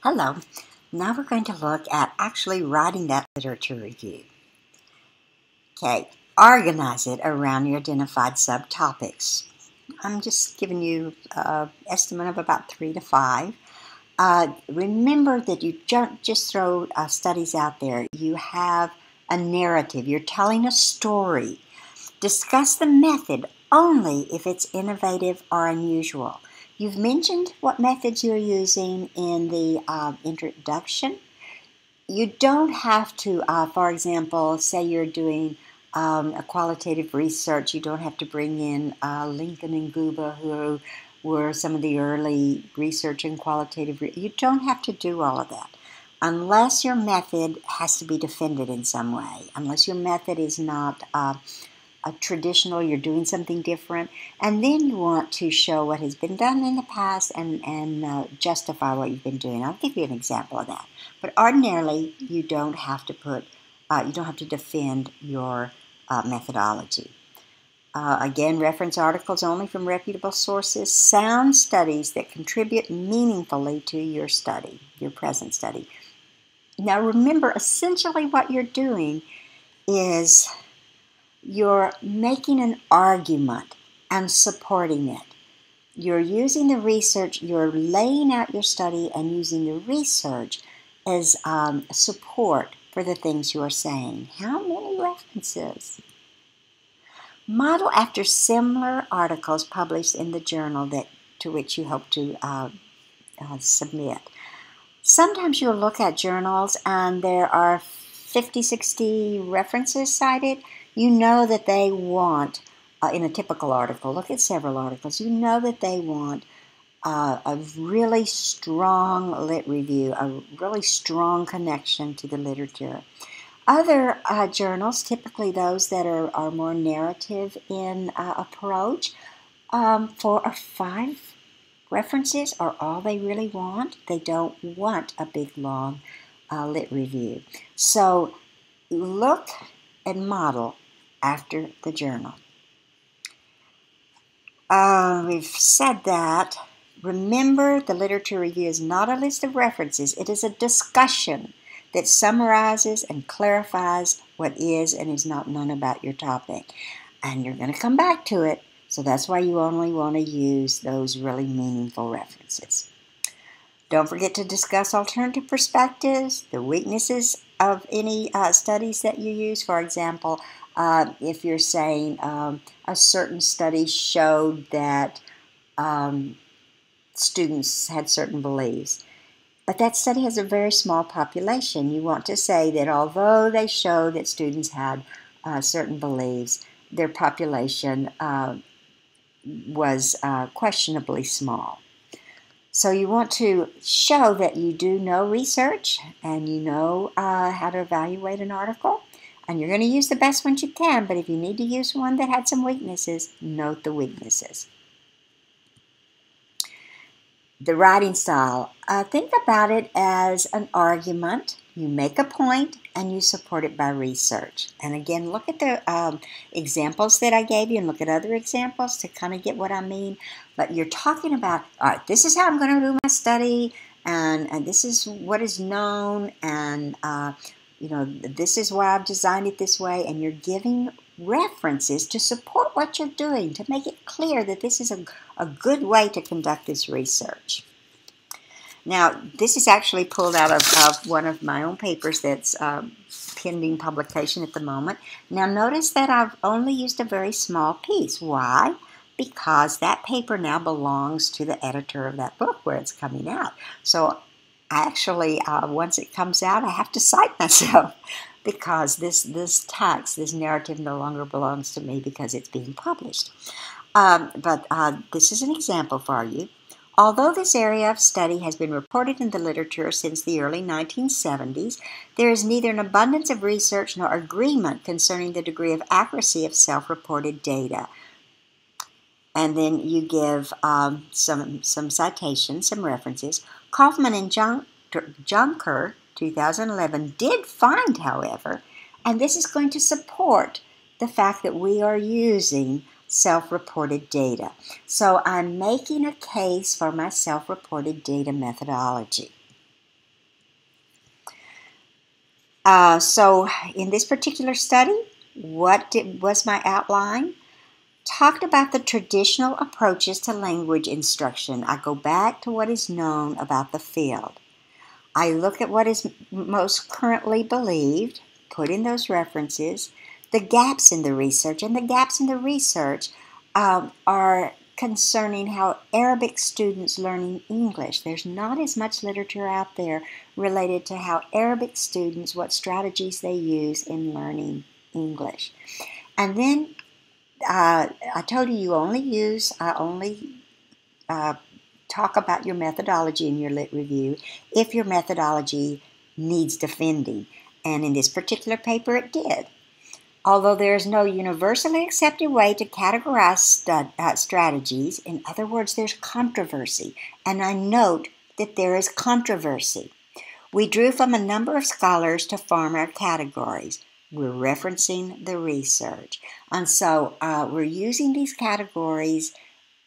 Hello. Now we're going to look at actually writing that literature review. Okay, organize it around your identified subtopics. I'm just giving you an estimate of about 3 to 5. Remember that you don't just throw studies out there. You have a narrative. You're telling a story. Discuss the method only if it's innovative or unusual. You've mentioned what methods you're using in the introduction. You don't have to, for example, say you're doing a qualitative research. You don't have to bring in Lincoln and Guba, who were some of the early research and qualitative. You don't have to do all of that unless your method has to be defended in some way, unless your method is not a traditional, you're doing something different, and then you want to show what has been done in the past and justify what you've been doing. I'll give you an example of that. But ordinarily, you don't have to defend your methodology. Again, reference articles only from reputable sources, sound studies that contribute meaningfully to your study, your present study. Now remember, essentially what you're doing is you're making an argument and supporting it. You're using the research, you're laying out your study and using the research as support for the things you are saying. How many references? Model after similar articles published in the journal to which you hope to submit. Sometimes you'll look at journals and there are 50, 60 references cited. You know that they want, in a typical article, look at several articles, you know that they want a really strong lit review, a really strong connection to the literature. Other journals, typically those that are more narrative in approach, 4 or 5 references are all they really want. They don't want a big, long lit review. So look and model after the journal. We've said that. Remember, the literature review is not a list of references. It is a discussion that summarizes and clarifies what is and is not known about your topic. And you're going to come back to it, so that's why you only want to use those really meaningful references. Don't forget to discuss alternative perspectives, the weaknesses of any studies that you use. For example, if you're saying a certain study showed that students had certain beliefs, but that study has a very small population. You want to say that although they show that students had certain beliefs, their population was questionably small. So you want to show that you do know research and you know how to evaluate an article, and you're going to use the best ones you can, but if you need to use one that had some weaknesses, note the weaknesses. The writing style. Think about it as an argument. You make a point and you support it by research. And again, look at the examples that I gave you and look at other examples to kind of get what I mean. But you're talking about, all right, this is how I'm going to do my study, and this is what is known, and this is why I've designed it this way, and you're giving references to support what you're doing, to make it clear that this is a good way to conduct this research. Now, this is actually pulled out of one of my own papers that's pending publication at the moment. Now, notice that I've only used a very small piece. Why? Because that paper now belongs to the editor of that book where it's coming out. So actually, once it comes out, I have to cite myself because this text, this narrative no longer belongs to me because it's being published. But this is an example for you. Although this area of study has been reported in the literature since the early 1970s, there is neither an abundance of research nor agreement concerning the degree of accuracy of self-reported data. And then you give some citations, some references. Kaufman and Junker, 2011, did find, however, and this is going to support the fact that we are using self-reported data. So I'm making a case for my self-reported data methodology. So in this particular study, was my outline? Talked about the traditional approaches to language instruction. I go back to what is known about the field. I look at what is most currently believed, put in those references, the gaps in the research, and the gaps in the research are concerning how Arabic students learning English. There's not as much literature out there related to how Arabic students, what strategies they use in learning English. And then I told you I only talk about your methodology in your lit review if your methodology needs defending. And in this particular paper, it did. Although there is no universally accepted way to categorize strategies, in other words, there's controversy. And I note that there is controversy. We drew from a number of scholars to form our categories. We're referencing the research. And so we're using these categories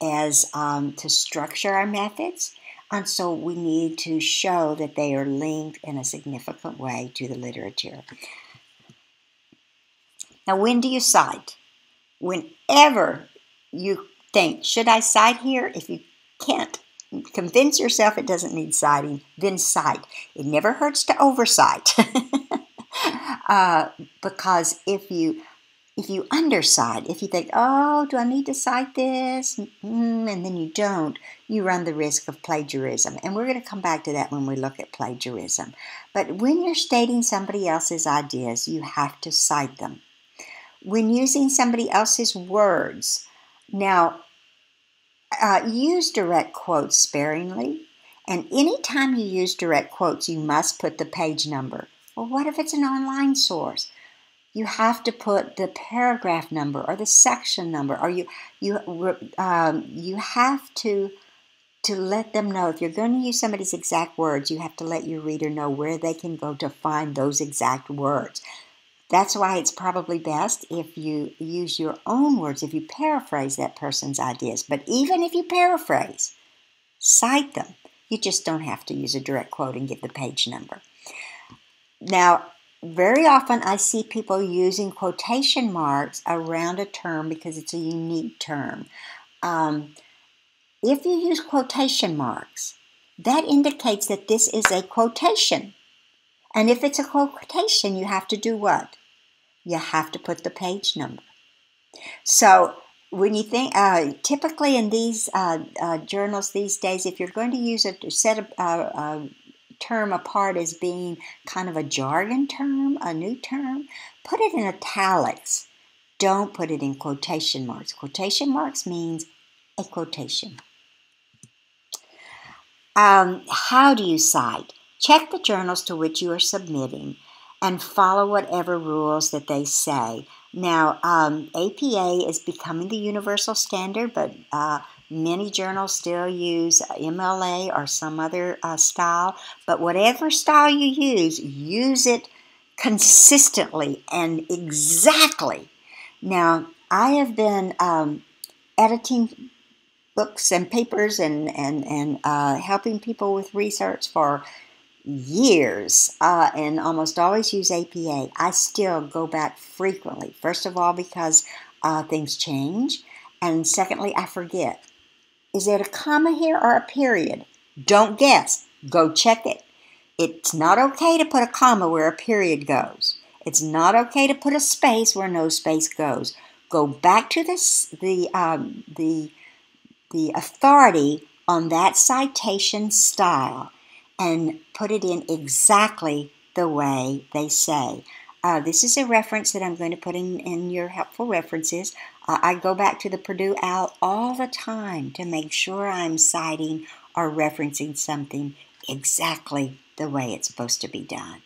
as to structure our methods. And so we need to show that they are linked in a significant way to the literature. Now, when do you cite? Whenever you think, should I cite here? If you can't convince yourself it doesn't need citing, then cite. It never hurts to oversight. Because if you undercite, if you think, oh, do I need to cite this? And then you don't, you run the risk of plagiarism. And we're going to come back to that when we look at plagiarism. But when you're stating somebody else's ideas, you have to cite them. When using somebody else's words, now use direct quotes sparingly. And anytime you use direct quotes, you must put the page number. Well, what if it's an online source? You have to put the paragraph number or the section number, or you have to let them know. If you're going to use somebody's exact words, you have to let your reader know where they can go to find those exact words. That's why it's probably best if you use your own words, if you paraphrase that person's ideas. But even if you paraphrase, cite them. You just don't have to use a direct quote and give the page number. Now, very often I see people using quotation marks around a term because it's a unique term. If you use quotation marks, that indicates that this is a quotation. And if it's a quotation, you have to do what? You have to put the page number. So when you think, typically in these journals these days, if you're going to use a set of term apart as being kind of a jargon term, a new term, put it in italics. Don't put it in quotation marks. Quotation marks means a quotation. How do you cite? Check the journals to which you are submitting and follow whatever rules that they say. Now, APA is becoming the universal standard, but many journals still use MLA or some other style. But whatever style you use it consistently and exactly. Now, I have been editing books and papers and helping people with research for years and almost always use APA. I still go back frequently. First of all, because things change. And secondly, I forget. Is it a comma here or a period? Don't guess. Go check it. It's not okay to put a comma where a period goes. It's not okay to put a space where no space goes. Go back to the authority on that citation style and put it in exactly the way they say. This is a reference that I'm going to put in your helpful references. I go back to the Purdue OWL all the time to make sure I'm citing or referencing something exactly the way it's supposed to be done.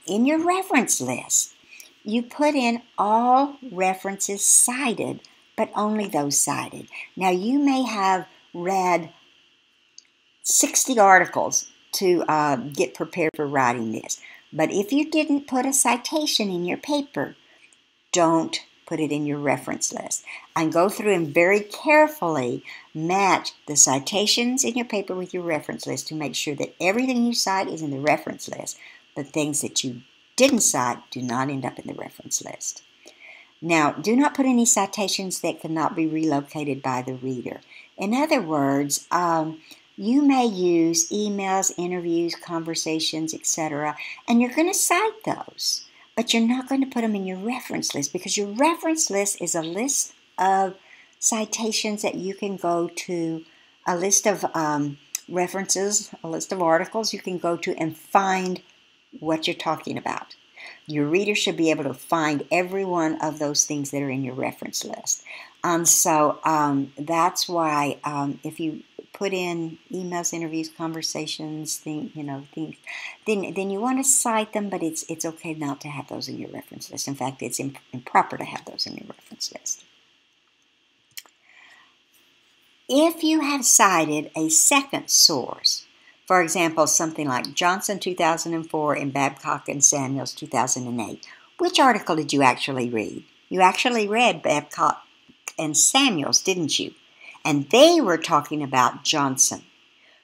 In your reference list, you put in all references cited, but only those cited. Now, you may have read 60 articles to get prepared for writing this. But if you didn't put a citation in your paper, don't put it in your reference list. And go through and very carefully match the citations in your paper with your reference list to make sure that everything you cite is in the reference list. The things that you didn't cite do not end up in the reference list. Now, do not put any citations that cannot be relocated by the reader. In other words, you may use emails, interviews, conversations, etc., and you're going to cite those, but you're not going to put them in your reference list because your reference list is a list of citations that you can go to, a list of references, a list of articles you can go to and find what you're talking about. Your reader should be able to find every one of those things that are in your reference list. So that's why if you put in emails, interviews, conversations, things, then you want to cite them, but it's okay not to have those in your reference list. In fact, it's improper to have those in your reference list. If you have cited a second source, for example, something like Johnson 2004 and Babcock and Samuels 2008, which article did you actually read? You actually read Babcock and Samuels, didn't you? And they were talking about Johnson.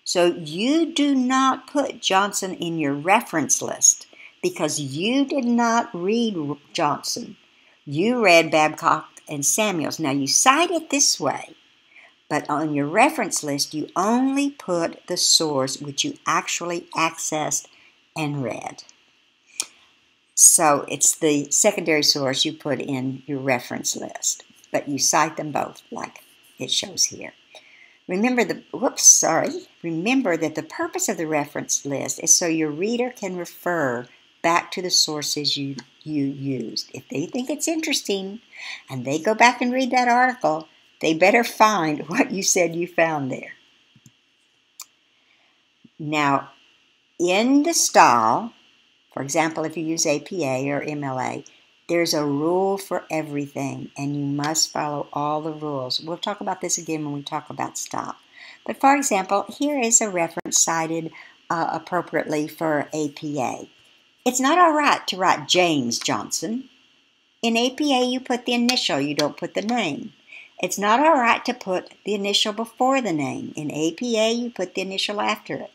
So you do not put Johnson in your reference list because you did not read Johnson. You read Babcock and Samuels. Now you cite it this way, but on your reference list you only put the source which you actually accessed and read. So it's the secondary source you put in your reference list, but you cite them both like it shows here. Remember that the purpose of the reference list is so your reader can refer back to the sources you used. If they think it's interesting and they go back and read that article, they better find what you said you found there. Now, in the style, for example, if you use APA or MLA, there's a rule for everything, and you must follow all the rules. We'll talk about this again when we talk about style. But for example, here is a reference cited appropriately for APA. It's not all right to write James Johnson. In APA, you put the initial, you don't put the name. It's not all right to put the initial before the name. In APA, you put the initial after it.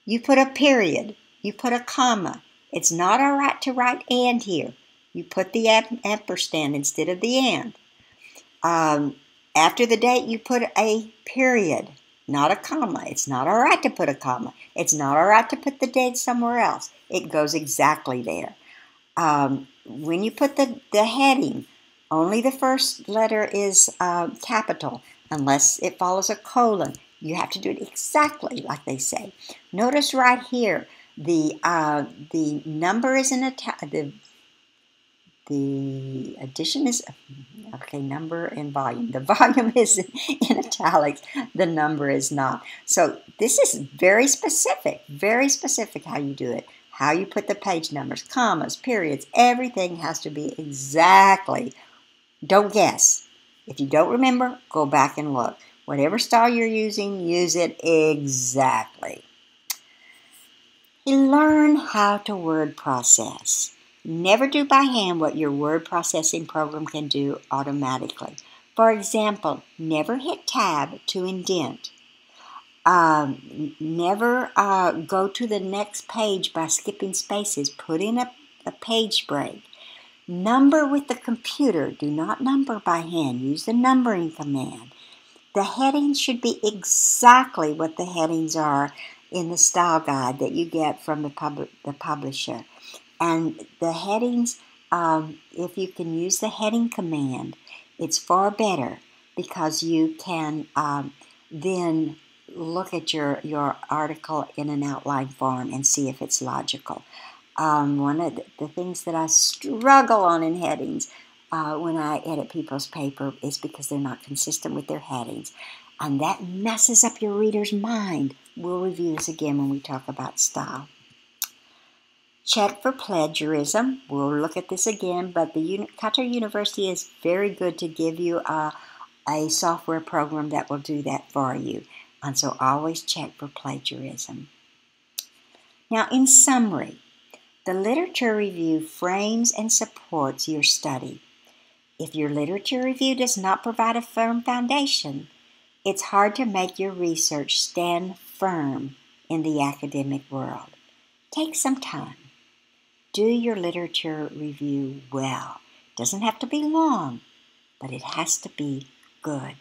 You put a period. You put a comma. It's not all right to write and here. You put the ampersand instead of the and. After the date, you put a period, not a comma. It's not all right to put a comma. It's not all right to put the date somewhere else. It goes exactly there. When you put the heading, only the first letter is capital, unless it follows a colon. You have to do it exactly like they say. Notice right here, the number is in the addition is, okay, number and volume. The volume is in italics, the number is not. So this is very specific how you do it. How you put the page numbers, commas, periods, everything has to be exactly. Don't guess. If you don't remember, go back and look. Whatever style you're using, use it exactly. Learn how to word process. Never do by hand what your word processing program can do automatically. For example, never hit tab to indent. Never go to the next page by skipping spaces. Put in a page break. Number with the computer. Do not number by hand. Use the numbering command. The headings should be exactly what the headings are in the style guide that you get from the publisher. And the headings, if you can use the heading command, it's far better because you can then look at your article in an outline form and see if it's logical. One of the things that I struggle on in headings when I edit people's paper is because they're not consistent with their headings. And that messes up your reader's mind. We'll review this again when we talk about style. Check for plagiarism. We'll look at this again, but the Qatar University is very good to give you a software program that will do that for you. And so always check for plagiarism. Now, in summary, the literature review frames and supports your study. If your literature review does not provide a firm foundation, it's hard to make your research stand firm in the academic world. Take some time. do your literature review well. It doesn't have to be long, but it has to be good.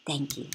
Thank you.